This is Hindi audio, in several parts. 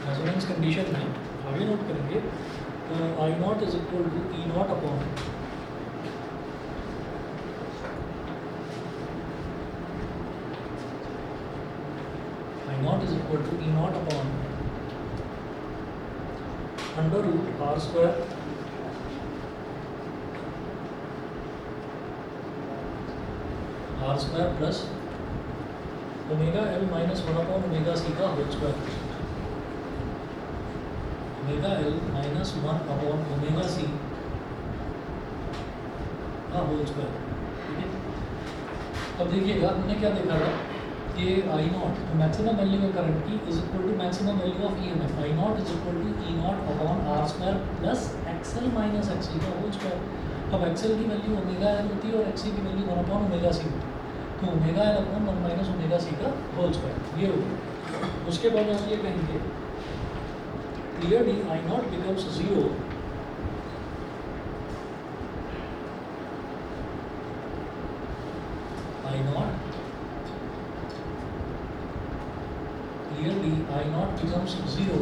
रेजोनेंस कंडीशन में आगे नोट करेंगे I naught is equal to E not upon I naught is equal to E not upon under root R square plus omega L minus 1 upon omega C का whole square, omega L minus 1 upon omega C का होल स्क्वायर। ठीक है, अब देखिएगा हमने क्या देखा था कि I naught maximum value of current की is equal to maximum value of EMF, I naught is equal to E not upon R square plus XL minus XC का होल स्क्वायर। अब एक्सएल की वैल्यू ओमेगा एल होती है और एक्ससी की वैल्यू 1 अपॉन ओमेगा सी होती है, तो omega L upon 1 minus omega C का होल स्क्वायर ये होगा। उसके बाद हम ये कहेंगे clearly I naught becomes 0 I naught clearly I naught becomes 0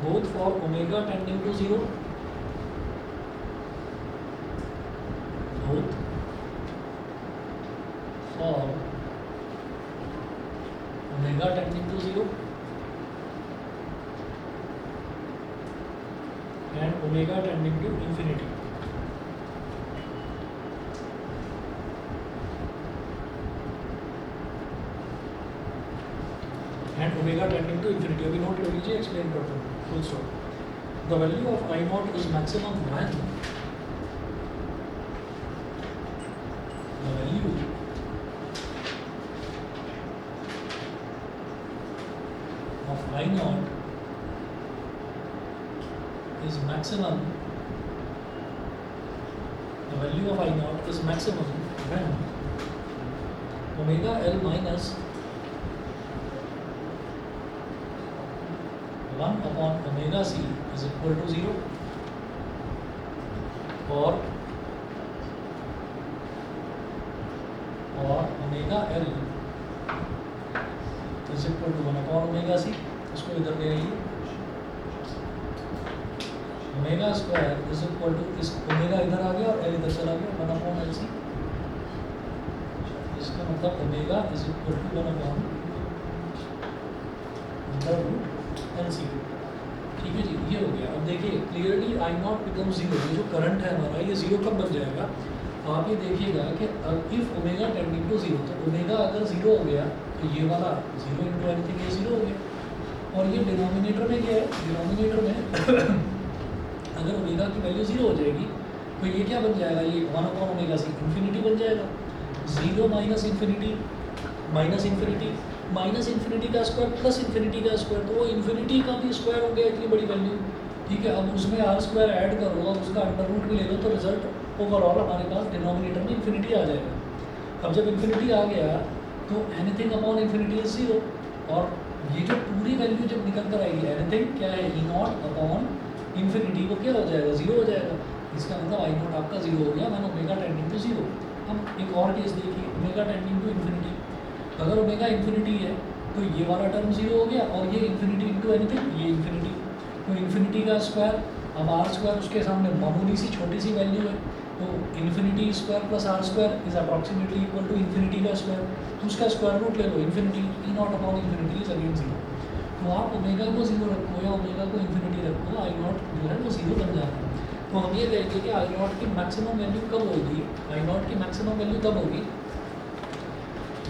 both for omega tending to 0, both for omega tending to 0 and omega tending to infinity। and omega tending to infinity अभी नोट कर लीजिए, एक्सप्लेन करता हूँ full stop. The value of I naught is maximum when the value of I not is maximum, the value of I naught is maximum when omega L minus 1 upon omega C is equal to 0 or omega L is equal to 1 upon omega C। इसको इधर ले आइए, omega square is equal to इस ओमेगा इधर आ गया और एल इधर चला गया 1 अपॉन एल सी। इसका मतलब omega is equal to 1 upon under root L C. ठीक है जी, ये हो गया। अब देखिए क्लियरली आई नॉट बिकम 0, ये जो करंट है हमारा ये 0 कब बन जाएगा? आप ये देखिएगा कि इफ ओमेगा टेंडिंग टू 0, तो ओमेगा अगर 0 हो गया तो ये वाला 0 इंटू एनीथिंग ये 0 हो गया। और ये डिनोमिनेटर में क्या है, डिनोमिनेटर में अगर ओमेगा की वैल्यू 0 हो जाएगी तो ये क्या बन जाएगा, ये 1 अपॉन ओमेगा सी इन्फिनिटी बन जाएगा। 0 minus infinity minus infinity minus infinity का स्क्वायर प्लस इन्फिनिटी का स्क्वायर, तो वो इन्फिनिटी का भी स्क्वायर हो गया, इतनी बड़ी वैल्यू। ठीक है, अब उसमें आर स्क्वायर ऐड करो और उसका अंडर रूट भी ले लो तो रिजल्ट ओवरऑल हमारे पास डिनोमिनेटर में इन्फिनिटी आ जाएगा। अब जब इन्फिनिटी आ गया तो एनीथिंग अपॉन इन्फिनिटी इज 0, और ये जो पूरी वैल्यू जब निकल कर आएगी एनीथिंग क्या है, ई नॉट अपॉन इन्फिनिटी को क्या हो जाएगा, 0 हो जाएगा। इसका मतलब आई नॉट आपका 0 हो गया मैंने ओमेगा टेंडिंग टू 0। हम एक और केस देखिए, ओमेगा टेंडिंग टू इन्फिनिटी, अगर ओमेगा इन्फिनिटी है तो ये वाला टर्म 0 हो गया और ये इन्फिनिटी इंटू एनीथिंग ये इन्फिनिटी, तो इन्फिनिटी का स्क्वायर, अब आर स्क्वायर उसके सामने मामूली सी छोटी सी वैल्यू है, तो infinity square plus R square is approximately equal to infinity का स्क्वायर, तो उसका स्क्वायर रूट ले लो infinity, E not upon infinity is again 0। तो आप ओमेगा को 0 रखो या ओमेगा को इन्फिनिटी रखो, आई नॉट जो है वो 0 बन जाता है। तो हम ये कहेंगे कि आई नॉट की मैक्सिमम वैल्यू कब होगी, आई नॉट की मैक्सिमम वैल्यू तब होगी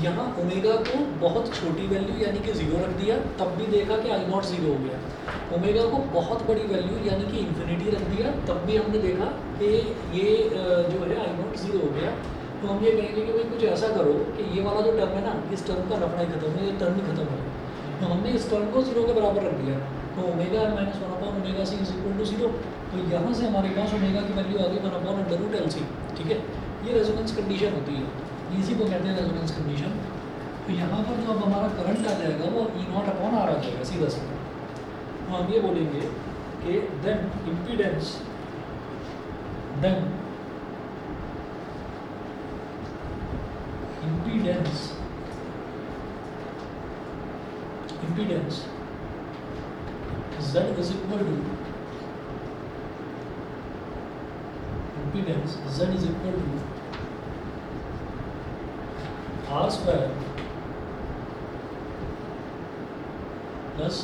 यहाँ ओमेगा को बहुत छोटी वैल्यू यानी कि 0 रख दिया, तब भी देखा कि आई नॉट 0 हो गया। ओमेगा को बहुत बड़ी वैल्यू यानी कि इन्फिनिटी रख दिया, तब भी हमने देखा कि ये जो है आई नॉट 0 हो गया। तो हम ये कहेंगे कि भाई कुछ ऐसा करो कि ये वाला जो टर्म है ना, इस टर्म का रखना ही खत्म है, ये टर्म ही खत्म हो गया। तो हमने इस टर्म को 0 के बराबर रख दिया, तो omega minus 1 upon omega C is equal to 0। तो यहाँ से हमारे पास ओमेगा की वैल्यू आ गई 1 upon under root L C. ठीक है, ये रेजोनेंस कंडीशन होती है, इसी को कहते हैं रेजोनेंस कंडीशन। तो यहाँ पर जो अब हमारा करंट आ जाएगा वो ई नॉट अपॉन आर आ जाएगा सीधा सीधा। तो हम ये बोलेंगे कि then impedance z is equal to impedance z is equal to r square plus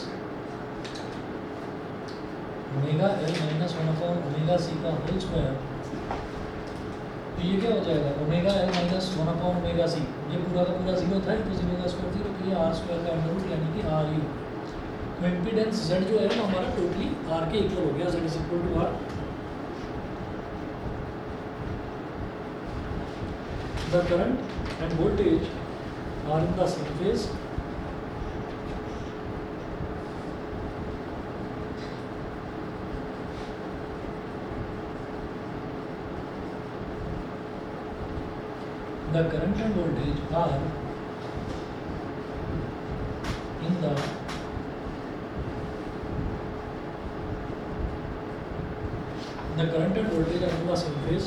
omega l minus 1 upon omega c का होल स्क्वायर। तो ये क्या हो जाएगा omega L minus 1 upon omega C, ये पूरा का पूरा जीरो था तो जीरो का स्क्वायर जीरो, तो ये आर स्क्वायर का अंडर रूट यानी कि आर यू। तो इम्पीडेंस जेड जो है वो हमारा टोटली आर के इक्वल हो गया, Z is equal to R. The current and voltage are in the same phase. The current and voltage are in the current and voltage are in the same phase,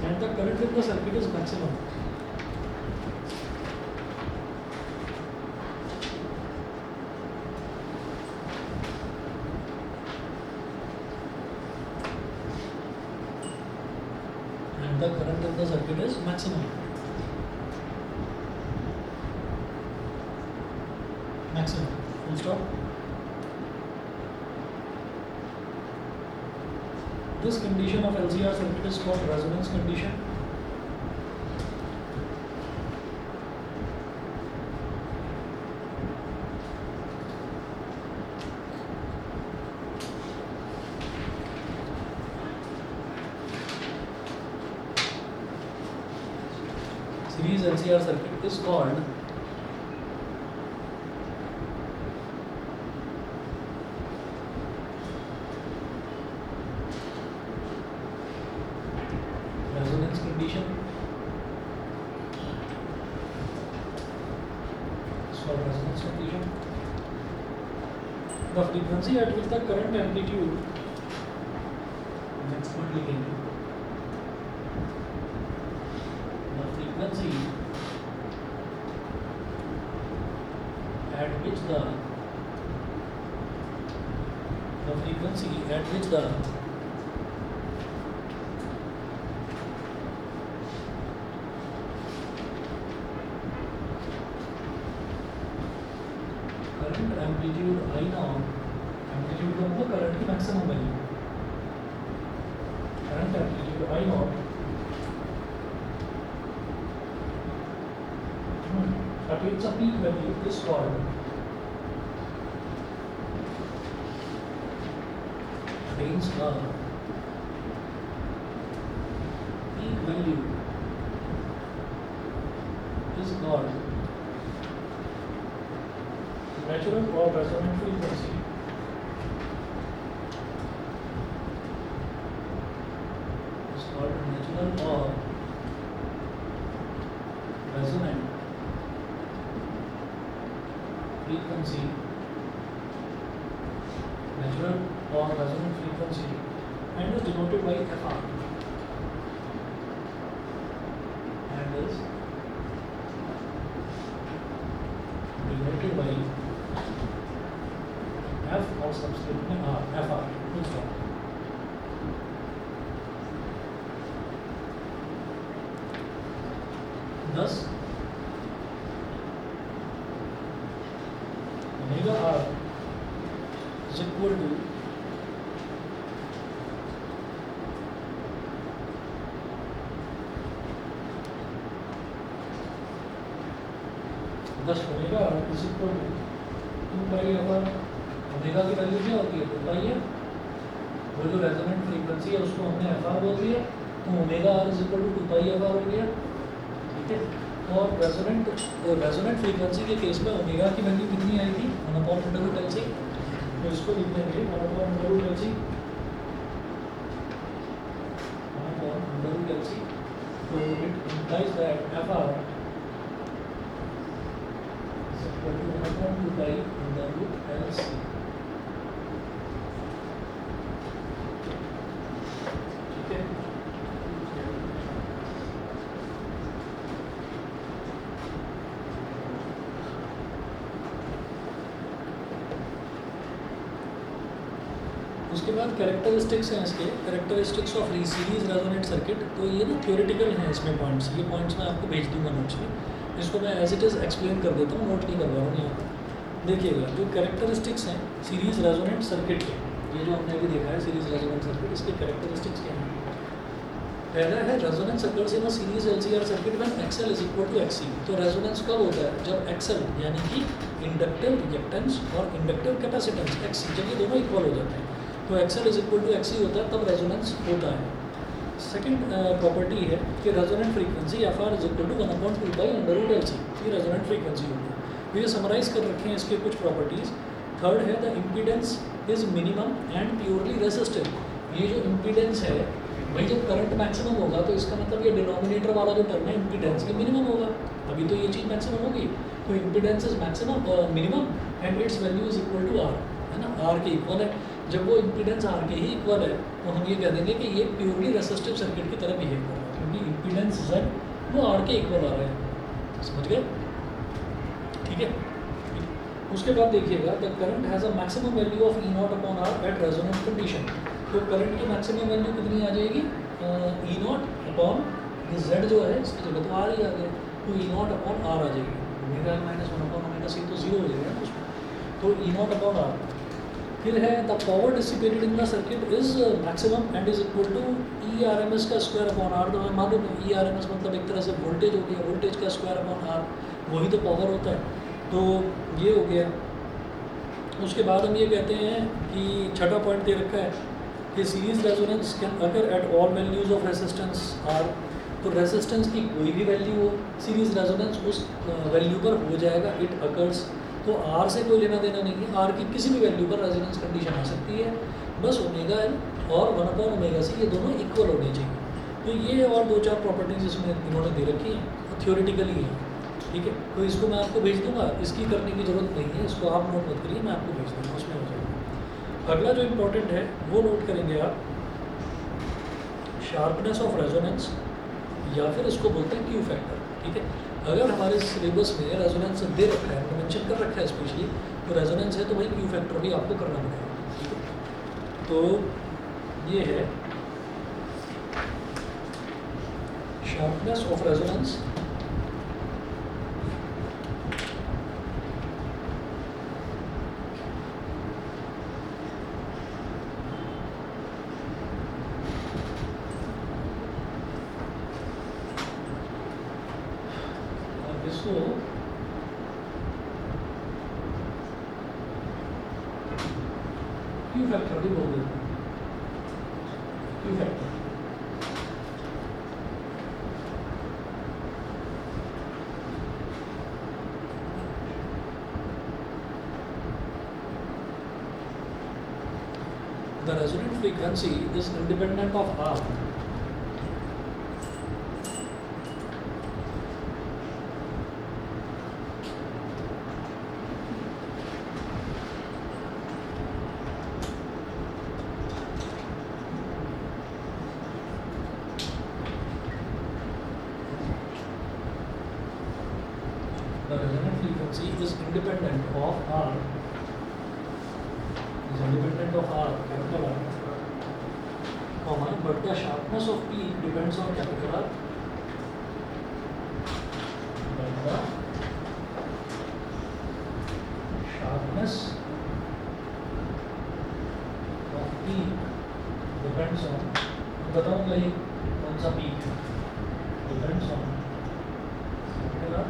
and the current in the circuit is maximum. The current in the circuit is maximum. Full stop. This condition of LCR circuit is called resonance condition. Series LCR circuit is called resonance condition. The frequency at which the current amplitude next one लिखेंगे। The frequency at which the current amplitude I naught, amplitude का मतलब current की maximum value, current amplitude I naught at its peak value is called attains the peak value is called natural or resonant frequency. Is called natural or resonant frequency. Natural or resonant frequency, and is denoted by FR. And is denoted by F or subscript में R, FR, full stop. Thus, omega R is equal to omega R is equal to 2 pi over omega की वैल्यू क्या होती है 2 पाई है, वो जो रेजोनेंट फ्रीक्वेंसी है उसको हमने एफ आर बोल दिया, तो omega R is equal to 2 pi F R हो गया। ठीक है, और रेजोनेंट फ्रीक्वेंसी के केस में ओमेगा की वैल्यू कितनी आएगी 1 upon under root L C, तो इसको लिख देंगे 1 upon under root L C, 1 upon under root L C So it implies that FR is equal to 1.2 pi under root LC. ठीक है, उसके बाद कैरेक्टरिस्टिक्स हैं इसके, characteristics of series resonate circuit. तो ये ना थ्योरेटिकल हैं इसमें पॉइंट्स, ये पॉइंट्स मैं आपको भेज दूंगा नोट्स में, इसको मैं एज इट इज़ एक्सप्लेन कर देता हूँ, नोट नहीं करवा रहा हूँ यहाँ पर। देखिएगा जो कैरेक्टरिस्टिक्स हैं सीरीज रेजोनेट सर्किट के, ये जो हमने अभी देखा है सीरीज रेजोनेट सर्किट, इसके कैरेक्टरिस्टिक्स क्या हैं। पहला है resonance occurs in a series LCR circuit when XL is equal to XC. तो रेजोनेंस कब होता है, जब एक्सएल यानी कि इंडक्टिव रिएक्टेंस और इंडक्टिव कैपेसिटेंस एक्ससी जब ये दोनों इक्वल हो जाते हैं, तो XL is equal to XC होता है, तब रेजोनेंस होता है। सेकंड प्रॉपर्टी है कि resonant frequency F R is equal to 1/2 pi under root L C, ये रेजोनेंट फ्रीक्वेंसी होती है। ये समराइज कर रखे हैं इसके कुछ प्रॉपर्टीज़। थर्ड है the impedance is minimum and purely resistive. ये जो इम्पीडेंस है भाई, जब करंट मैक्सिमम होगा तो इसका मतलब ये डिनोमिनेटर वाला जो टर्म है इम्पीडेंस ये मिनिमम होगा, तभी तो ये चीज़ मैक्सिमम होगी। तो impedance is maximum minimum and its value is equal to R, है ना, आर के इक्वल है। जब वो इम्पीडेंस आर के ही इक्वल है तो हम ये कह देंगे कि ये प्योरली रेसिस्टिव सर्किट की तरह बिहेव कर रहा है, क्योंकि इम्पीडेंस Z वो आर के इक्वल आ रहा है। समझ गए, ठीक है। उसके बाद देखिएगा the current has a maximum value of E0 upon R at resonant condition. तो करंट की मैक्सिमम वैल्यू कितनी आ जाएगी, E0 अपॉन ये Z जो है इसकी जगह तो आर ही आ गया, तो E0 अपॉन आर आ जाएगी, omega minus 1 upon omega C तो जीरो हो जाएगा ना उसमें, तो E0 अपॉन आर। फिर है the power dissipated in the circuit is maximum and is equal to E R M S का स्क्वायर अपॉन आर। तो हमें मालूम है ई आर एम एस मतलब एक तरह से वोल्टेज हो गया, वोल्टेज का स्क्वायर अपॉन आर, वही तो पावर होता है, तो ये हो गया। उसके बाद हम ये कहते हैं कि छठा पॉइंट दे रखा है कि series resonance can occur at all values of resistance R. तो रेसिस्टेंस की कोई भी वैल्यू हो, सीरीज रेजोनेंस उस वैल्यू पर हो जाएगा, इट अकर्स। तो आर से कोई लेना देना नहीं है, आर की किसी भी वैल्यू पर रेजोनेंस कंडीशन आ सकती है, बस ओमेगा एल और 1 अपॉन ओमेगा सी ये दोनों इक्वल होने चाहिए। तो ये और दो चार प्रॉपर्टीज इसमें इन्होंने दे रखी हैं, तो थियोरेटिकली है, ठीक है। तो इसको मैं आपको भेज दूंगा, इसकी करने की ज़रूरत नहीं है, इसको आप नोट मत करिए, मैं आपको भेज दूँगा, उसमें हो जाएगा। अगला जो इम्पोर्टेंट है वो नोट करेंगे आप, शार्पनेस ऑफ रेजोनेंस, या फिर इसको बोलते हैं क्यू फैक्टर, ठीक है। अगर हमारे सिलेबस में रेजोनेंस दे रखा है, मेंशन कर रखा है स्पेशली, तो रेजोनेंस है तो भाई क्यू फैक्टर भी आपको करना पड़ेगा, ठीक है। तो ये है शार्पनेस ऑफ रेजोनेंस, इसको क्यू फैक्टर भी बोल देते हैं, Q factor. The resonant frequency is independent of R. The resonant frequency is independent of R. Is independent of R, capital R, comma, but the sharpness of P depends on capital R. But the sharpness of P depends on, बताऊंगा ये कौन सा P है, depends on capital R,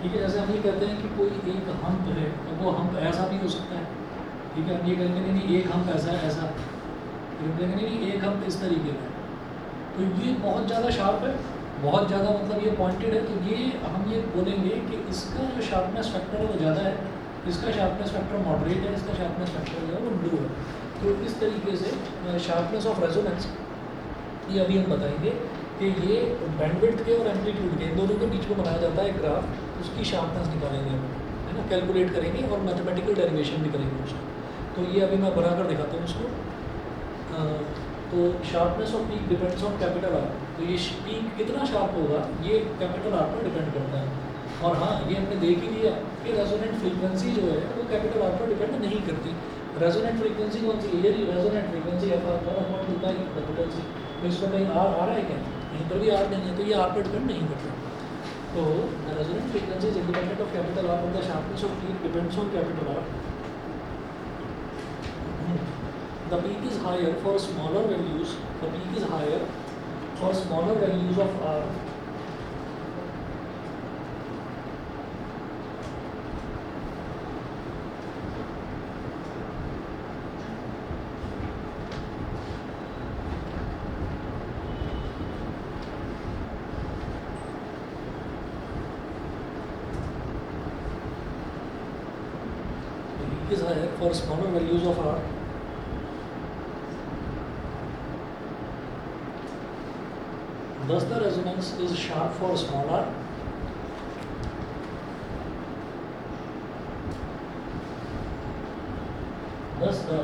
ठीक है। जैसे हम ये कहते हैं कि कोई एक हम्प है, तो वो हम्प ऐसा भी हो सकता है, ठीक है। हम ये कहेंगे नहीं एक हम्प ऐसा है, ऐसा, फिर हम कहेंगे नहीं एक हम्प इस तरीके का है, तो ये बहुत ज़्यादा शार्प है, बहुत ज़्यादा मतलब ये पॉइंटेड है, तो ये हम ये बोलेंगे कि इसका जो शार्पनेस फैक्टर है वो ज़्यादा है, इसका शार्पनेस फैक्टर मॉडरेट है, इसका शार्पनेस फैक्टर जो है वो लो है। तो इस तरीके से शार्पनेस ऑफ रेजोनेंस ये अभी हम बताएंगे कि ये बैंडविड्थ के और एम्पलीट्यूड के इन दोनों के बीच में बनाया जाता है ग्राफ, उसकी शार्पनेस निकालेंगे हम, है ना, कैलकुलेट करेंगे और मैथमेटिकल डेरिवेशन भी करेंगे उसका। तो ये अभी मैं बना कर दिखाता हूँ उसको। तो sharpness off peak depends on capital R. तो ये पीक कितना शार्प होगा ये कैपिटल आर पर डिपेंड करता है। और हाँ, ये हमने देख ही लिया कि रेजोनेंट फ्रीक्वेंसी जो है वो कैपिटल आर पर डिपेंड नहीं करती। रेजोनेंट फ्रीक्वेंसी कौन सी है? ये रेजोनेंट फ्रीक्वेंसी एफ आर पर अपॉन 2 पाई कैपिटल सी। तो इसमें कहीं आर आ रहा है क्या? कहीं पर भी आर नहीं है, तो ये आर पर डिपेंड नहीं करता। तो the resonant frequency is independent of capital R, the sharpness off peak depends on capital R. The peak is higher for smaller values. The peak is higher for smaller values of R. The peak is higher for smaller values of R. Thus the resonance is sharp for small r. Thus the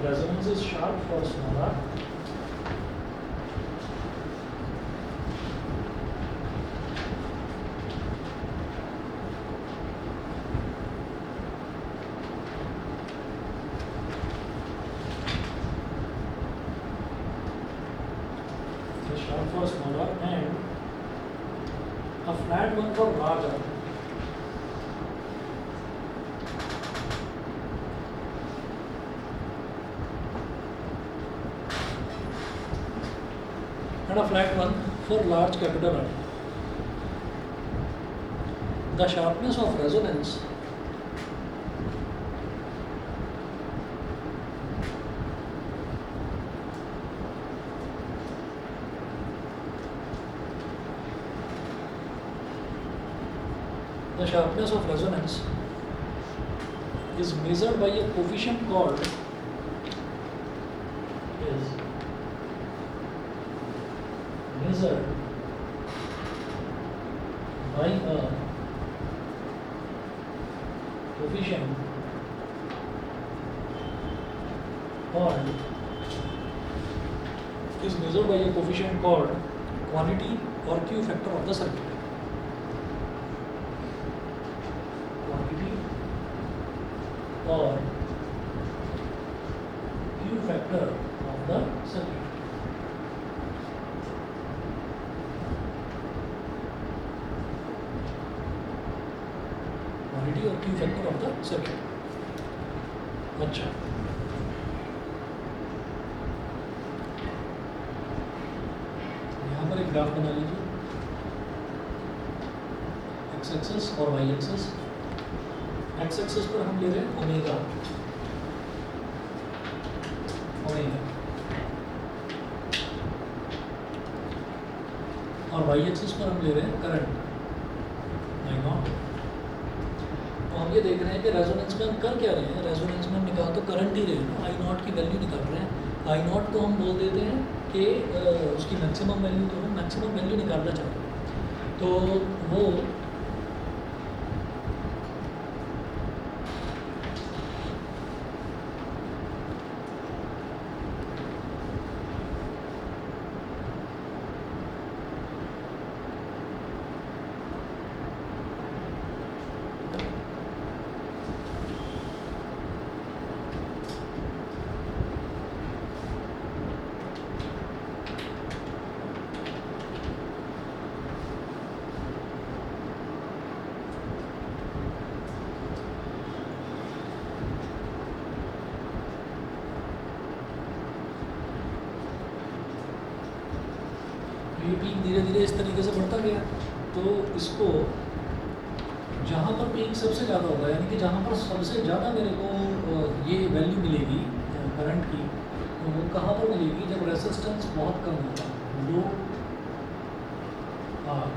resonance is sharp for small r. Sharp for smaller and a flat one for larger. And a flat one for large capital R. The sharpness of resonance is measured by a coefficient called quantity or Q factor of the circuit. Quantity or Q factor of the circuit. Quantity or Q factor of the circuit. अच्छा, यहाँ पर एक ग्राफ बना लीजिए, एक्स एक्सिस और वाई एक्सिस। एक्स एक्सिस पर हम ले रहे हैं ओमेगा, और वाई एक्सिस पर हम ले रहे हैं करंट I नॉट। तो हम ये देख रहे हैं कि रेजोनेंस में हम कर क्या रहे हैं? रेजोनेंस में हम निकाल तो करंट ही रहे हैं, आई नॉट की वैल्यू निकाल रहे हैं। आई नॉट को हम बोल देते हैं कि उसकी मैक्सिमम वैल्यू, तो हम मैक्सिमम वैल्यू निकालना चाहते हैं। तो वो ये पीक धीरे धीरे इस तरीके से बढ़ता गया। तो इसको जहाँ पर पीक सबसे ज़्यादा होगा, यानी कि जहाँ पर सबसे ज़्यादा मेरे को ये वैल्यू मिलेगी करंट की, तो वो कहाँ पर मिलेगी? जब रेसिस्टेंस बहुत कम होगा, लो आर,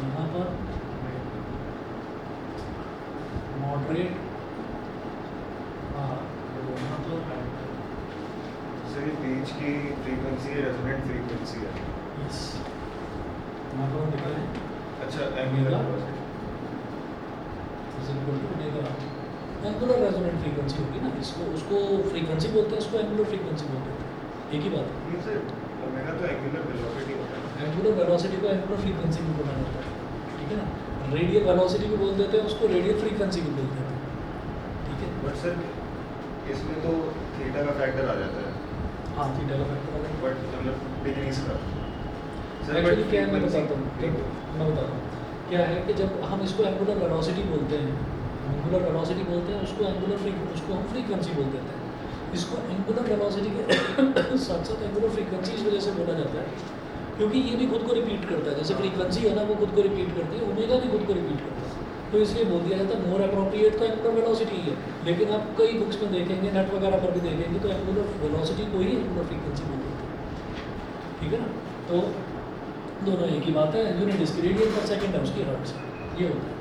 यहाँ पर मॉडरेट आर, यहाँ पर सर पेज की फ्रीक्वेंसी ये रेजोनेंट फ्रीक्वेंसी है। यस यहाँ पर हम लिख रहे हैं अच्छा angular velocity is equal to omega angular resonant frequency होगी ना, इसको उसको फ्रीक्वेंसी बोलते हैं, इसको एंगुलर फ्रीक्वेंसी बोलते हैं, एक ही बात है। मींस ओमेगा तो एंगुलर वेलोसिटी होता है। एंगुलर वेलोसिटी को एंगुलर फ्रीक्वेंसी भी बोला जाता है, ठीक है ना। रेडियल वेलोसिटी भी बोल देते हैं, उसको रेडियल फ्रीक्वेंसी भी बोल देते हैं, ठीक है। बट सर इसमें तो थीटा का फैक्टर आ जाता है। हाँ थीटा का फैक्टर आ जाता है। बट मतलब डिग्रीज का एक्चुअली क्या है मैं बताता हूँ, मैं बताता हूँ क्या है कि जब हम इसको एंगुलर वेलोसिटी बोलते हैं, एंगुलर वेलोसिटी बोलते हैं, उसको उसको हम फ्रीक्वेंसी बोल देते हैं। इसको एंगुलर वेलोसिटी के साथ साथ एंगुलर फ्रीक्वेंसी इस वजह से बोला जाता है क्योंकि ये भी खुद को रिपीट करता है, जैसे फ्रीक्वेंसी है ना वो खुद को रिपीट करती है, ओमेगा भी खुद को रिपीट करता है, तो इसलिए बोल दिया जाता है मोर अप्रोप्रिएट तो एंगुलर वेलोसिटी ही है। लेकिन आप कई बुक्स में देखेंगे, नेट वगैरह पर भी देखेंगे तो एंगुलर वेलोसिटी को ही एंगुलर फ्रीक्वेंसी बोल देते हैं, ठीक है ना। तो दोनों एक ही बात है, यूनिट इसकी रेडियन पर सेकंड है, उसकी हर्ट्ज ये होता है,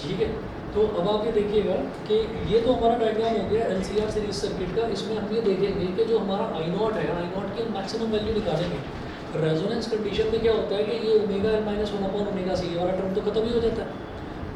ठीक है। तो अब आप ये देखिएगा कि ये तो हमारा डायग्राम हो गया LCR सीरीज सर्किट का। इसमें हम ये देखेंगे कि जो हमारा I नॉट है, I नॉट की मैक्सिमम वैल्यू निकालेंगे। रेजोनेंस कंडीशन में क्या होता है कि ये omega L minus 1 upon omega C, ये वाला टर्म तो खत्म ही हो जाता है।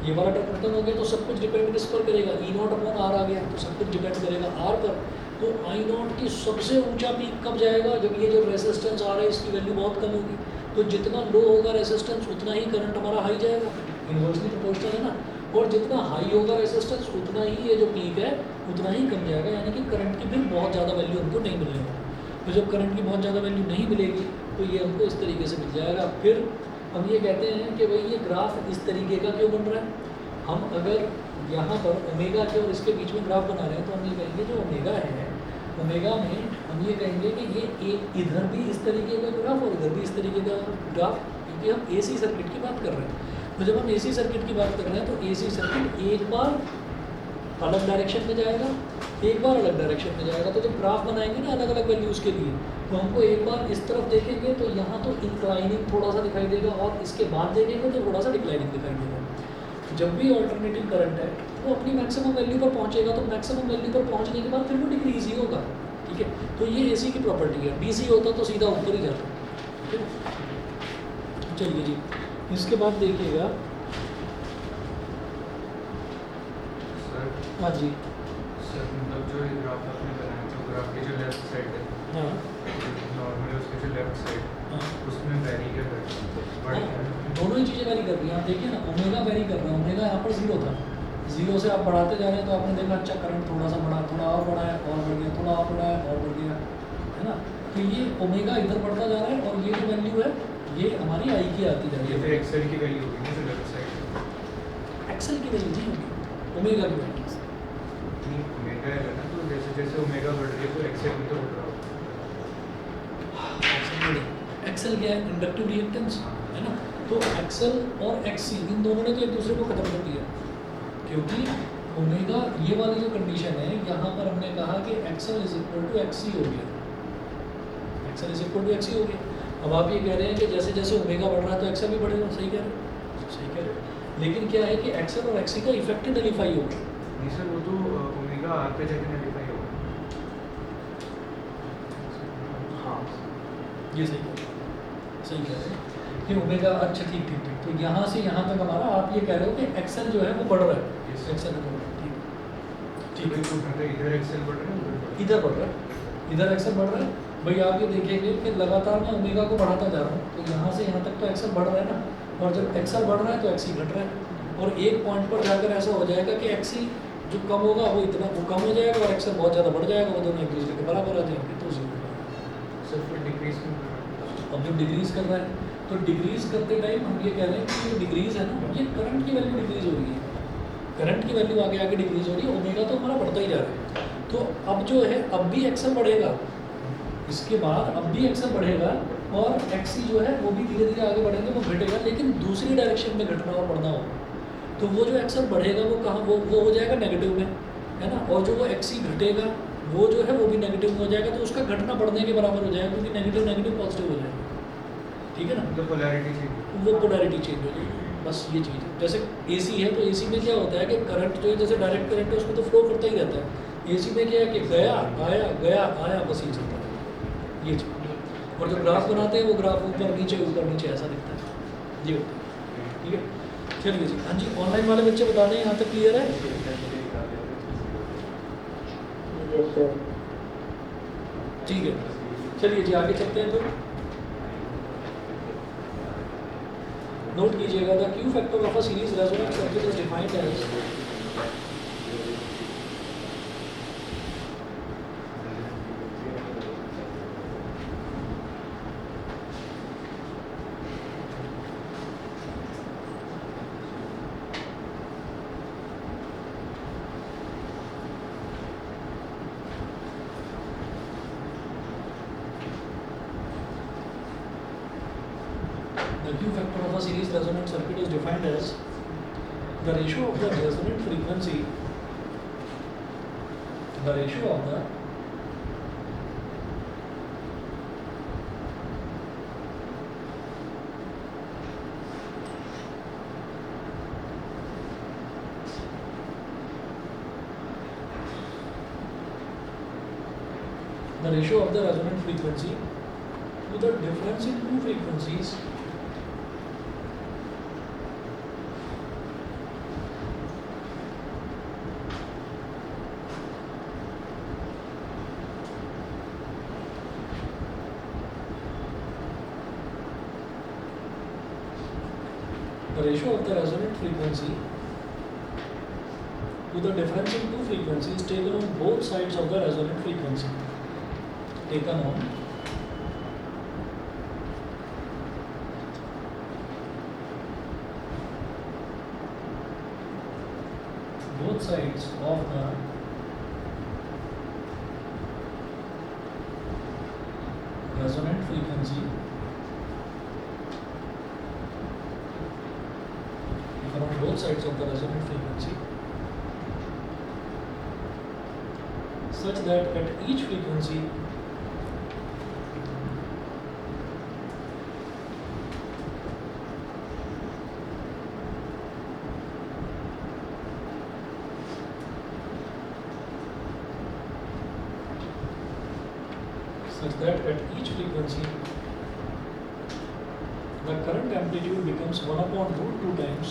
ये वाला टर्म खत्म हो गया तो सब कुछ डिपेंड किस पर करेगा, E नॉट अपॉन R आ गया तो सब कुछ डिपेंड करेगा R पर। तो I नॉट की सबसे ऊंचा पीक कब जाएगा, जब ये जो रेजिस्टेंस आ रहा है इसकी वैल्यू बहुत कम होगी। तो जितना लो होगा रेजिस्टेंस उतना ही करंट हमारा हाई जाएगा, इनवर्सली प्रोपोर्शनल है ना। और जितना हाई होगा रेजिस्टेंस उतना ही ये जो पीक है उतना ही कम जाएगा, यानी कि करंट की फिर बहुत ज़्यादा वैल्यू हमको नहीं मिलने वाली। तो जब करंट की बहुत ज़्यादा वैल्यू नहीं मिलेगी तो ये हमको इस तरीके से मिल जाएगा। फिर हम ये कहते हैं कि भाई ये ग्राफ इस तरीके का क्यों बन रहा है। हम अगर यहाँ पर ओमेगा के और इसके बीच में ग्राफ बना रहे हैं तो हम ये कहेंगे जो ओमेगा है, ओमेगा में हम ये कहेंगे कि ये इधर भी इस तरीके का ग्राफ और इधर भी इस तरीके का ग्राफ, क्योंकि हम AC सर्किट की बात कर रहे हैं। तो जब हम AC सर्किट की बात कर रहे हैं तो AC सर्किट एक बार अलग डायरेक्शन में जाएगा, एक बार अलग डायरेक्शन में जाएगा। तो जब ग्राफ बनाएंगे ना अलग अलग वैल्यूज़ के लिए, तो हमको एक बार इस तरफ देखेंगे तो यहाँ तो इंक्लाइनिंग थोड़ा सा दिखाई देगा और इसके बाद देखेंगे तो थोड़ा सा डिक्लाइनिंग दिखाई देगा। जब भी ऑल्टरनेटिव करंट है वो अपनी मैक्सिमम वैल्यू पर पहुँचेगा, तो मैक्सिमम वैल्यू पर पहुँचने के बाद फिर वो डिक्रीज ही होगा, ठीक है। तो ये AC की प्रॉपर्टी है। DC होता तो सीधा ऊपर ही जाता, ठीक है। चलिए जी, इसके बाद देखिएगा, हाँ जी सर मतलब जो ये ग्राफ आपने बनाया तो ग्राफ की जो लेफ्ट साइड है, हाँ नॉर्मली उसके जो लेफ्ट साइड हाँ उसमें वेरी कर रहा है। दोनों ही चीज़ें वेरी कर रही हैं। आप देखिए ना ओमेगा वेरी कर रहा है, ओमेगा यहाँ पर 0 था, 0 से आप बढ़ाते जा रहे हैं तो आपने देखा अच्छा करंट थोड़ा सा बढ़ा, थोड़ा और बढ़ा है और बढ़ गया, थोड़ा और बढ़ा है और बढ़ गया, है ना। तो ये ओमेगा इधर बढ़ता जा रहा है और ये जो वैल्यू है ये हमारी आई की आती जा रही ये तो है। एक्सेल की वैल्यू होगी ना लेफ्ट साइड। एक्सेल की वैल्यू नहीं होगी, ओमेगा की वैल्यू। नहीं ओमेगा है ना, तो जैसे जैसे ओमेगा बढ़ रही है तो एक्सेल भी तो बढ़ रहा होगा। एक्सेल क्या है, इंडक्टिव रिएक्टेंस, है ना। तो एक्सेल और XC इन दोनों ने तो एक दूसरे को खत्म कर दिया, क्योंकि ओमेगा ये वाली जो कंडीशन है यहाँ पर हमने कहा कि XL is equal to XC हो गया, XL is equal to XC हो गया। अब आप ये कह रहे हैं कि जैसे जैसे ओमेगा बढ़ रहा है तो XL भी बढ़ेगा, सही कह रहे हैं, सही कह रहे हैं। लेकिन क्या है कि XL और XC का इफेक्ट नलीफाई होगा। नहीं सर वो तो ओमेगा आर पे जाके नलीफाई होगा। हाँ ये सही कह रहे हैं, सही कह रहे हैं कि ओमेगा, अच्छा ठीक ठीक ठीक। तो यहाँ से यहाँ तक हमारा आप ये कह रहे हो कि XL जो है वो बढ़ रहा है, Yes. XL बढ़ रहा है, ठीक ठीक है, तो मतलब इधर एक्सेल बढ़ रहा है इधर बढ़ रहा है, इधर XL बढ़ रहा है। भाई आप ये देखेंगे कि लगातार मैं ओमेगा को बढ़ाता जा रहा हूँ, तो यहाँ से यहाँ तक तो XL बढ़ रहा है ना, और जब XL बढ़ रहा है तो XC घट रहा है। और एक पॉइंट पर जाकर ऐसा हो जाएगा कि XC जो कम होगा वो इतना वो कम हो जाएगा और XL बहुत ज़्यादा बढ़ जाएगा, वो दोनों एक दूसरे के बराबर आ जाएंगे, तो 0 सर फिर डिक्रीज क्यों कर रहा है? अब जब डिक्रीज कर रहा है तो डिक्रीज करते टाइम हम ये कह रहे हैं कि जो डिक्रीज है ना, ये करंट की वैल्यू डिक्रीज हो रही है, करंट की वैल्यू आगे आगे डिक्रीज हो रही है, ओमेगा तो हमारा बढ़ता ही जा रहा है। तो अब जो है अब भी XL बढ़ेगा, इसके बाद अब भी XL बढ़ेगा और XC जो है वो भी धीरे धीरे आगे बढ़ेंगे, वो घटेगा, लेकिन दूसरी डायरेक्शन में घटना और बढ़ना होगा। तो वो जो XL बढ़ेगा वो कहाँ, वो हो जाएगा नेगेटिव में, है ना। और जो वो XC घटेगा वो जो है वो भी नेगेटिव में हो जाएगा, तो उसका घटना बढ़ने के बराबर हो जाएगा, क्योंकि नेगेटिव नेगेटिव पॉजिटिव हो जाएगा, ठीक है ना। मतलब पोलैरिटी चेंज। वो पोलैरिटी चेंज हो जाएगी, बस ये चीज़ है। जैसे AC है तो AC में क्या होता है कि करंट जो है जैसे डायरेक्ट करंट है उसमें तो फ्लो करता ही रहता है। AC में क्या है कि गया आया, बस ये चलता है, ये चीज़। और जब ग्राफ बनाते हैं वो ग्राफ ऊपर नीचे ऐसा दिखता है, ये होता है। ठीक है, चलिए जी। हाँ जी, ऑनलाइन वाले बच्चे बता दें यहाँ तक क्लियर है? ठीक है, चलिए जी आगे चलते हैं। तो नोट कीजिएगा, the Q factor of a series resonant circuit is defined as the Q factor of a series resonant circuit is defined as the ratio of the resonant frequency, the ratio of the resonant frequency to the difference in two frequencies the ratio of the resonant frequency to the difference in two frequencies taken on both sides of the resonant frequency, taken on both sides of the resonant frequency, on both sides of the resonant frequency, such that at each frequency the current amplitude becomes 1 upon root 2 times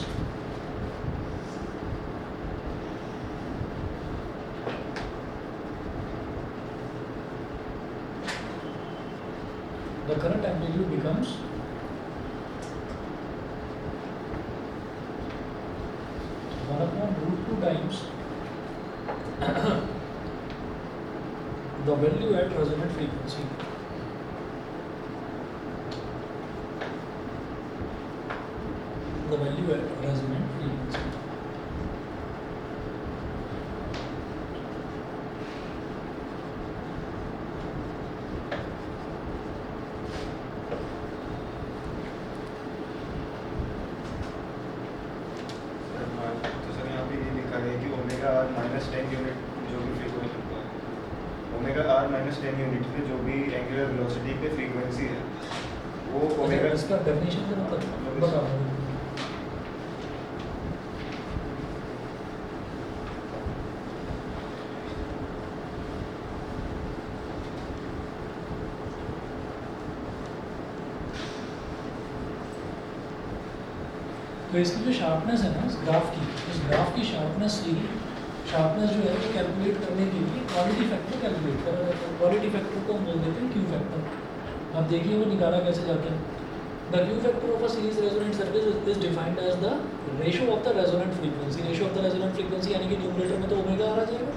the current amplitude becomes 1 upon root 2 times the value at resonant frequency. The value at resonant frequency. तो सर यहाँ पे ये लिखा है कि ओमेगा आर माइनस 10 यूनिट जो भी frequency omega R minus 10 unit पे जो भी एंगुलर वेलोसिटी पे फ्रीक्वेंसी है वो ओमेगा इसका डेफिनेशन देना बता दो। तो इसकी जो शार्पनेस है ना इस ग्राफ की शार्पनेस जो है वो कैलकुलेट करने के लिए क्वालिटी फैक्टर कैलकुलेट करा जाता है। क्वालिटी फैक्टर को हम बोल देते हैं क्यू फैक्टर। अब देखिए वो निकाला कैसे जाता है। The Q factor of a series resonant circuit is defined as the ratio of the resonant frequency. Ratio of the resonant frequency यानी कि न्यूमरेटर में तो ओमेगा आ जाएगा।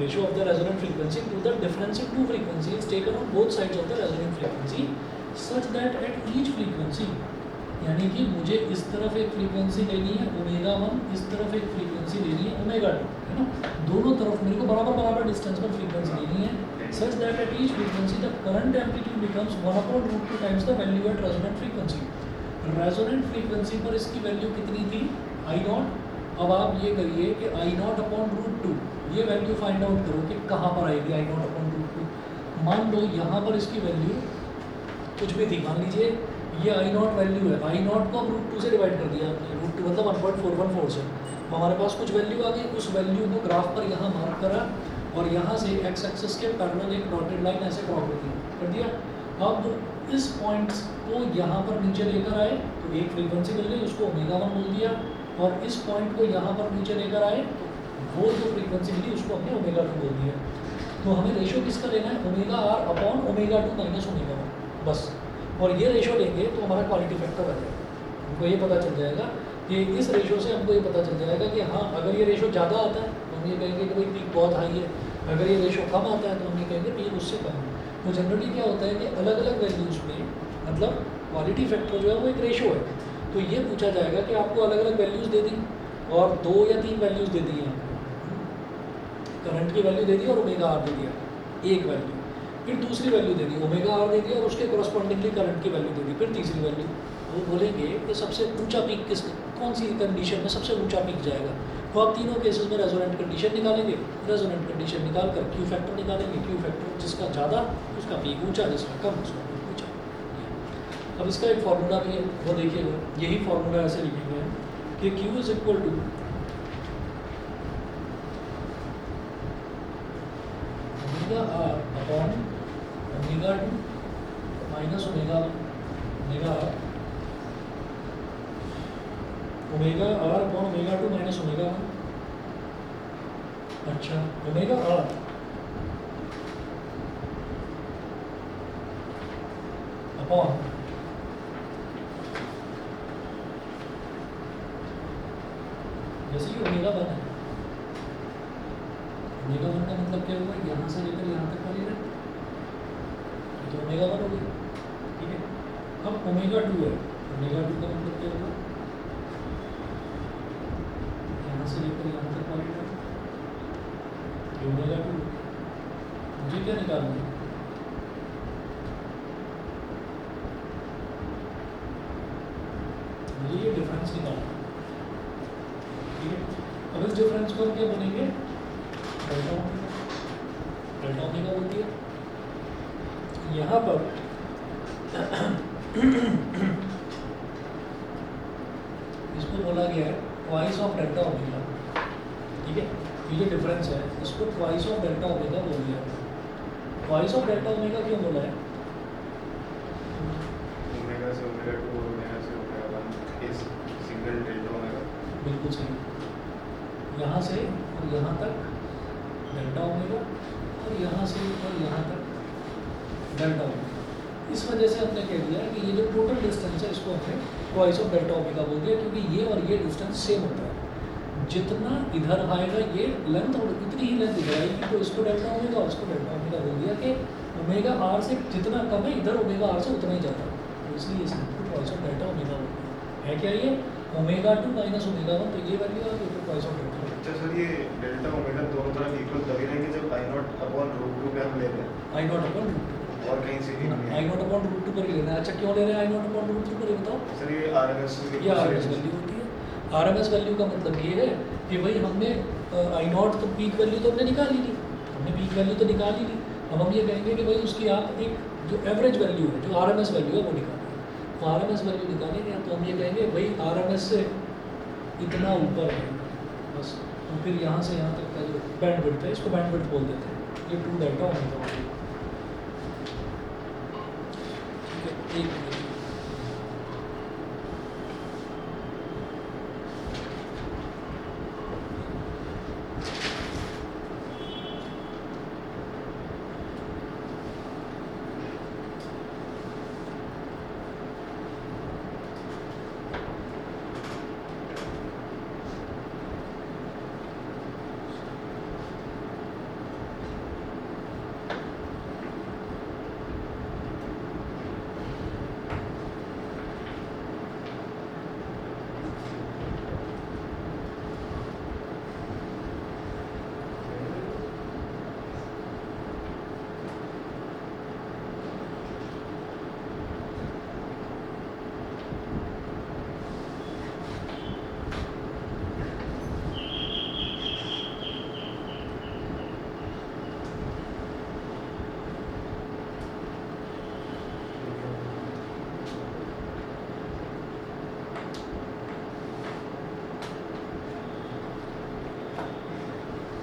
Ratio of the resonant frequency to the difference in two frequency is taken on both sides of the resonant frequency such that at each frequency, यानी कि मुझे इस तरफ एक फ्रीक्वेंसी लेनी है ओमेगा 1, इस तरफ एक फ्रीक्वेंसी लेनी है ओमेगा 2, है ना। दोनों तरफ मेरे को बराबर डिस्टेंस पर फ्रीक्वेंसी लेनी है such that at each frequency the current amplitude becomes 1 upon root 2 times the value at resonant frequency. Resonant frequency पर इसकी वैल्यू कितनी थी? I nought. अब आप ये करिए कि आई नॉट अपॉन रूट 2 ये वैल्यू फाइंड आउट करो कि कहाँ पर आएगी आई नॉट अपॉन रूट 2। मान लो यहाँ पर इसकी वैल्यू कुछ भी थी, मान लीजिए ये आई नॉट वैल्यू है, आई नॉट को रूट 2 से डिवाइड कर दिया आपने, रूट 2 मतलब 1.414 से हमारे पास कुछ वैल्यू आ गई। उस वैल्यू को ग्राफ पर यहाँ मार्क करा और यहाँ से एक्स एक्सिस के पैरेलल एक डॉटेड लाइन ऐसे ड्रॉ कर दिया। अब इस पॉइंट्स को यहाँ पर नीचे लेकर आए तो एक फ्रीक्वेंसी मिल गई, उसको ओमेगा 1 बोल दिया, और इस पॉइंट को यहाँ पर नीचे लेकर आए तो वो जो फ्रीक्वेंसी मिली उसको हमने ओमेगा 2 बोल दिया। तो हमें रेशो किसका लेना है, omega R upon omega 2 minus omega 1 बस। और ये रेशो लेंगे तो हमारा क्वालिटी फैक्टर आ जाएगा, हमको ये पता चल जाएगा कि इस रेशो से हमको ये पता चल जाएगा कि हाँ अगर ये रेशो ज़्यादा आता है तो हम ये कहेंगे कि भाई पीक बहुत हाई है, अगर ये रेशो कम आता है तो हम ये कहेंगे पीक उससे कम है। तो जनरली क्या होता है कि अलग अलग वैल्यूज़ में मतलब क्वालिटी फैक्टर जो है वो एक रेशो है। तो ये पूछा जाएगा कि आपको अलग अलग वैल्यूज़ दे दी और 2 या 3 वैल्यूज़ दे दी हैं, करंट की वैल्यू दे दी और ओमेगा आर दे दिया एक वैल्यू, फिर दूसरी वैल्यू दे दी ओमेगा आर दे दिया और उसके करस्पॉन्डिंगली करंट की वैल्यू दे दी, फिर तीसरी वैल्यू। वो बोलेंगे कि सबसे ऊंचा पीक किस कौन सी कंडीशन में सबसे ऊंचा पीक जाएगा। तो आप तीनों केसेस में रेजोनेंट कंडीशन निकालेंगे, रेजोनेंट कंडीशन निकाल कर क्यू फैक्टर निकालेंगे, क्यू फैक्टर जिसका ज़्यादा उसका पीक ऊंचा, जिसका कम उसका पीक ऊंचा। अब इसका एक फार्मूला भी है, वो देखिएगा, यही फार्मूला ऐसे लिखेंगे कि Q is equal to omega R upon omega 2 minus omega R, omega R upon omega 2 minus omega 1। अच्छा, ओमेगा आर अपॉन जैसे कि ओमेगा 1 है, ओमेगा 1 का मतलब क्या हुआ, यहाँ से लेकर यहाँ तक वाली रेंज, तो ओमेगा 1 हो गई, ठीक है। अब ओमेगा 2 है, ओमेगा 2 का मतलब क्या होगा, यहाँ से लेकर यहाँ तक वाली रेंज, ओमेगा 2। मुझे क्या निकालना है, मुझे ये डिफरेंस निकालना है, ठीक है। अब इस डिफरेंस को क्या बनेंगे, डेल्टा ओमेगा, डेल्टा ओमेगा बोलती है। यहाँ पर इसको बोला गया है ट्वाइस ऑफ डेल्टा ओमेगा, ठीक है। ये जो डिफरेंस है इसको ट्वाइस ऑफ डेल्टा ओमेगा बोल दिया है। ट्वाइस ऑफ डेल्टा ओमेगा क्यों बोला है, ओमेगा से ओमेगा 2 और ओमेगा से ओमेगा 1 इस सिंगल डेल्टा ओमेगा। बिल्कुल सही, यहाँ से और यहाँ तक डेल्टा ओमेगा और यहाँ से और यहाँ तक डेल्टा ओमेगा। इस वजह से हमने कह दिया कि ये जो टोटल डिस्टेंस है इसको हमने ट्वाइस ऑफ डेल्टा ओमेगा बोल दिया, क्योंकि ये और ये डिस्टेंस सेम होता है। जितना इधर आएगा ये लेंथ और इतनी ही लेंथ इधर आएगी, तो इसको डेल्टा ओमेगा और इसको डेल्टा ओमेगा बोल दिया कि ओमेगा आर से जितना कम है इधर ओमेगा आर से उतना ही ज़्यादा, तो इसलिए इसको ट्वाइस ऑफ डेल्टा ओमेगा बोल दिया है। क्या ये ओमेगा 2 माइनस ओमेगा 1, तो ये वैल्यू आ गई ट्वाइस ऑफ डेल्टा। अच्छा सर, ये डेल्टा ओमेगा दोनों तरफ इक्वल तभी रहेंगे जब आई नॉट अपॉन रूट 2 पे हम ले रहे हैं, आई नॉट अपॉन और कहीं से भी नहीं आई है। नॉट अपॉन रूट 2 पर ही लेना है। अच्छा क्यों ले रहे हैं आई नॉट अपॉन रूट 2 पर, ये बताओ। सर ये आरएमएस ये आरएमएस वैल्यू होती है। आरएमएस वैल्यू का मतलब ये है कि भाई हमने आई नॉट तो पीक वैल्यू तो हमने निकाल ही ली, हमने पीक वैल्यू तो निकाल ही ली। अब हम ये कहेंगे कि भाई उसकी आप एक जो एवरेज वैल्यू है, जो आरएमएस वैल्यू है वो निकालेंगे। तो आरएमएस वैल्यू निकालेंगे तो हम ये कहेंगे भाई आरएमएस से इतना ऊपर है बस, तो फिर यहाँ से यहाँ तक का जो बैंड विड्थ है इसको बैंड विड्थ बोल देते हैं। ये 2 डेल्टा ओमेगा हो गया, ठीक है।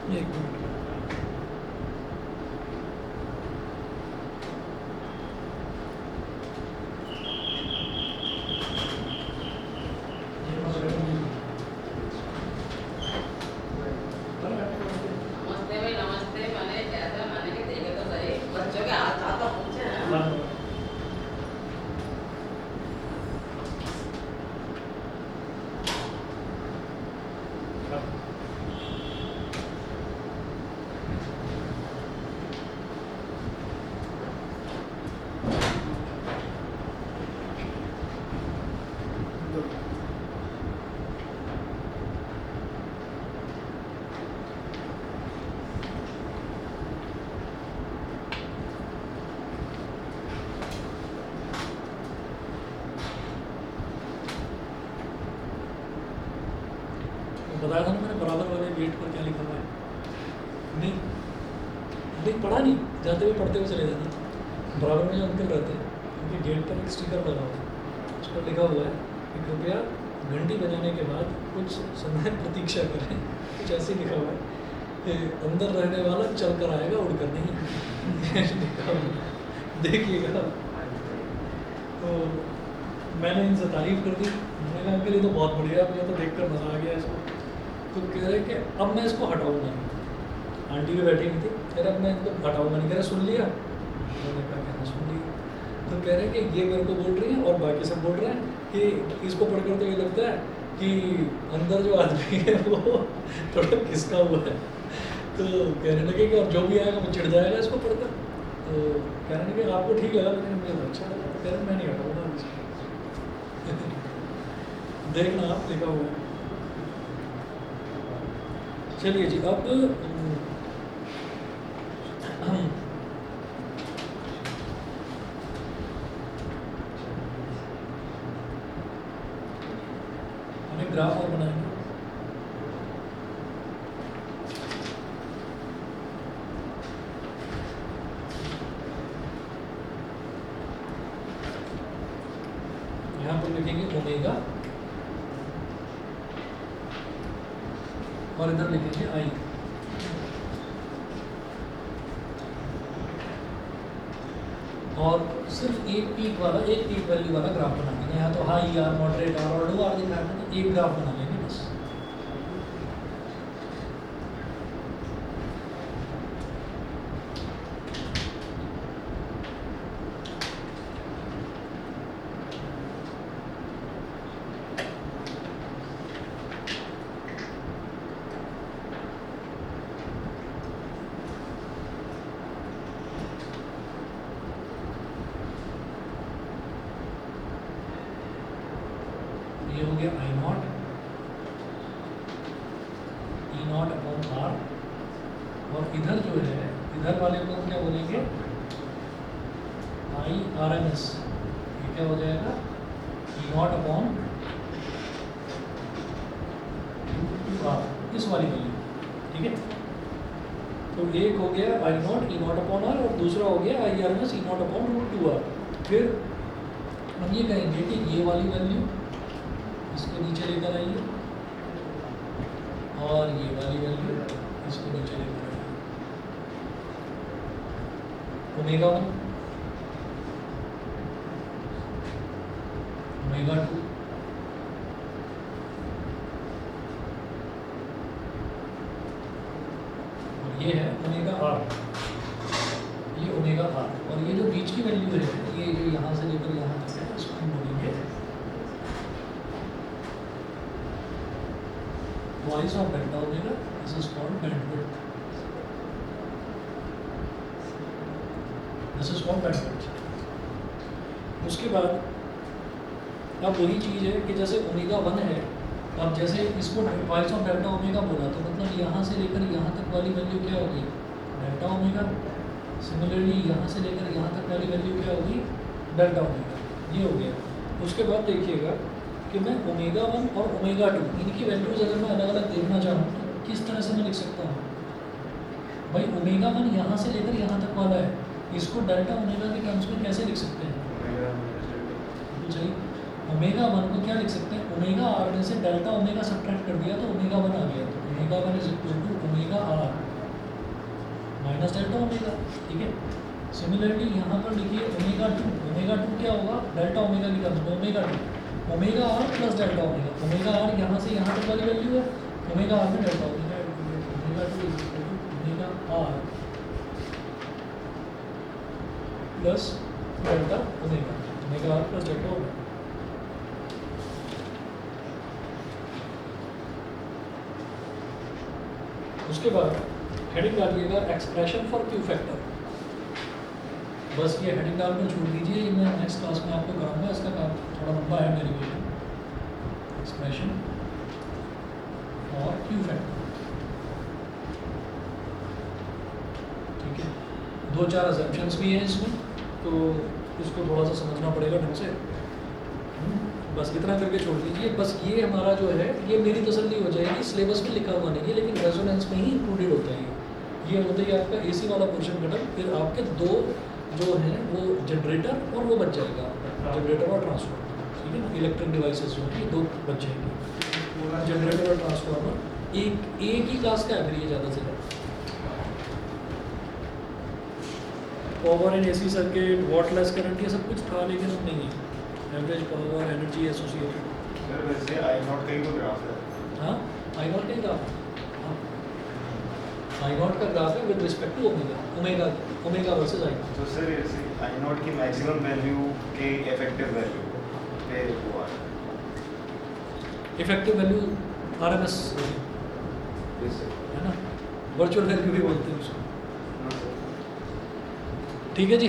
एक मिनट, एक मिनट। बताया था ना मैंने बराबर वाले गेट पर क्या लिखा हुआ है? नहीं नहीं पढ़ा नहीं, जाते हुए पढ़ते हुए चले जाना। बराबर में जो अंकल रहते हैं उनके गेट पर एक स्टिकर लगा हुआ है, उस पर लिखा हुआ है कि कृपया घंटी बजाने के बाद कुछ समय प्रतीक्षा करें। कुछ ऐसे लिखा हुआ है कि अंदर रहने वाला चल कर आएगा, उड़ कर नहीं। लिखा हुआ है, देखिएगा। तो मैंने इनसे तारीफ कर दी, मैंने कहा अंकल ये तो बहुत बढ़िया, मुझे तो देखकर मज़ा आ गया इसको। तो कह रहे कि अब मैं इसको हटाऊंगा नहीं। आंटी भी बैठी हुई थी, कह रहे अब मैं इसको हटाऊंगा नहीं। कह रहे सुन लिया? मैंने कहा कहना सुन लिया। तो कह रहे कि ये मेरे को बोल रही है और बाकी सब बोल रहे हैं कि इसको पढ़कर तो ये लगता है कि अंदर जो आदमी है वो थोड़ा खिसका हुआ है। तो कहने लगे कि और जो भी आएगा वो चिढ़ जाएगा इसको पढ़कर। तो कहने लगे आपको ठीक लगा? मैंने मुझे तो अच्छा लगा। तो कह रहे मैं नहीं हटाऊंगा इसको। देखना आप, लिखा हुआ है। चलिए जी, अब हम हमें ग्राफ और बनाएंगे। यहाँ पर लिखेंगे ओमेगा और इधर लिखेंगे आई। और सिर्फ एक पीक वैल्यू वाला ग्राफ बना लेंगे। यहाँ तो हाई आर, मॉडरेट आर और लो आर दिखा रहे हैं, तो एक ग्राफ बना लेंगे बस। ये हो गया I naught, E not upon R. और इधर जो है, इधर वाले को हम क्या बोलेंगे? I R M S. ये क्या हो जाएगा? ई नॉट अपॉन आर, इस वाली वैल्यू। ठीक है, तो एक हो गया I naught E not upon R और दूसरा हो गया I R M S E not upon root 2 R. फिर हम ये कहेंगे कि ये वाली वैल्यू इसको नीचे लेकर आइए और ये वाली वैल्यू इसको नीचे लेकर आइए। ओमेगा 1, ओमेगा 2, और ये है ओमेगा आर। ये ओमेगा आर और ये जो बीच की वैल्यू है, ये जो यहाँ से लेकर यहाँ तक है, इसको हम बोलेंगे twice of delta omega. This is called bandwidth. This is called bandwidth. उसके बाद अब वही चीज़ है कि जैसे ओमेगा 1 है, अब जैसे इसको twice of delta omega बोला तो मतलब यहाँ से लेकर यहाँ तक वाली वैल्यू क्या होगी? Delta omega. सिमिलरली यहाँ से लेकर यहाँ तक वाली वैल्यू क्या होगी? Delta omega. ये हो गया। उसके बाद देखिएगा कि मैं ओमेगा 1 और ओमेगा 2 इनकी वैल्यूज अगर मैं अलग अलग देखना चाहूँ तो किस तरह से मैं लिख सकता हूँ? भाई ओमेगा 1 यहाँ से लेकर यहाँ तक वाला है, इसको डेल्टा ओमेगा के टर्म्स में कैसे लिख सकते हैं? बिल्कुल सही। ओमेगा 1 को क्या लिख सकते हैं? ओमेगा आर में से डेल्टा ओमेगा सब्ट्रैक्ट कर दिया तो ओमेगा 1 आ गया। तो omega 1 is equal to omega R minus delta omega. ठीक है, सिमिलरली यहाँ पर लिखिए ओमेगा 2। ओमेगा 2 क्या होगा? डेल्टा ओमेगा की टर्म्स में omega 2 omega R plus delta omega. Omega R यहाँ से यहाँ तक वाली वैल्यू है, ओमेगा आर में delta omega. Omega 2 is equal to omega R plus delta omega. Omega R plus delta omega. उसके बाद हेडिंग डालिएगा एक्सप्रेशन फॉर क्यू फैक्टर। बस ये हेडिंग डालकर छोड़ दीजिए, ये मैं नेक्स्ट क्लास में आपको कराऊंगा। इसका काम थोड़ा लंबा है derivation. Expression for Q factor. ठीक है, 2-4 अजम्पशंस भी हैं इसमें, तो इसको थोड़ा सा समझना पड़ेगा ढंग से। बस इतना करके छोड़ दीजिए। बस ये हमारा जो है ये मेरी तसल्ली हो जाएगी, सिलेबस में लिखा हुआ नहीं है लेकिन रेजोनेंस में ही इंक्लूडेड होता है। ये होता है आपका एसी वाला पोर्शन खत्म, फिर आपके दो जो हैं वो जनरेटर और वो बच जाएगा, जनरेटर और ट्रांसफार्मर, ठीक है ना। इलेक्ट्रिक डिवाइसेस जो हैं ये दो बच जाएंगे, जनरेटर और ट्रांसफार्मर। एक ही क्लास का है फिर ये ज़्यादा से ज़्यादा। Power in AC circuit, wattless current, ये सब कुछ था लेकिन अब नहीं है। Average power, energy associated. Sir वैसे आई नॉट का ही तो ग्राफ है। हाँ, आई नॉट का ग्राफ, हाँ आई नॉट का ग्राफ है with respect to omega, omega versus I nought. तो सर ऐसे आई नॉट की मैक्सिमम वैल्यू के इफेक्टिव वैल्यू पे वो आ रहा इफेक्टिव वैल्यू RMS है। है ना, वर्चुअल वैल्यू भी बोलते हैं उसको, हाँ सर। ठीक है जी।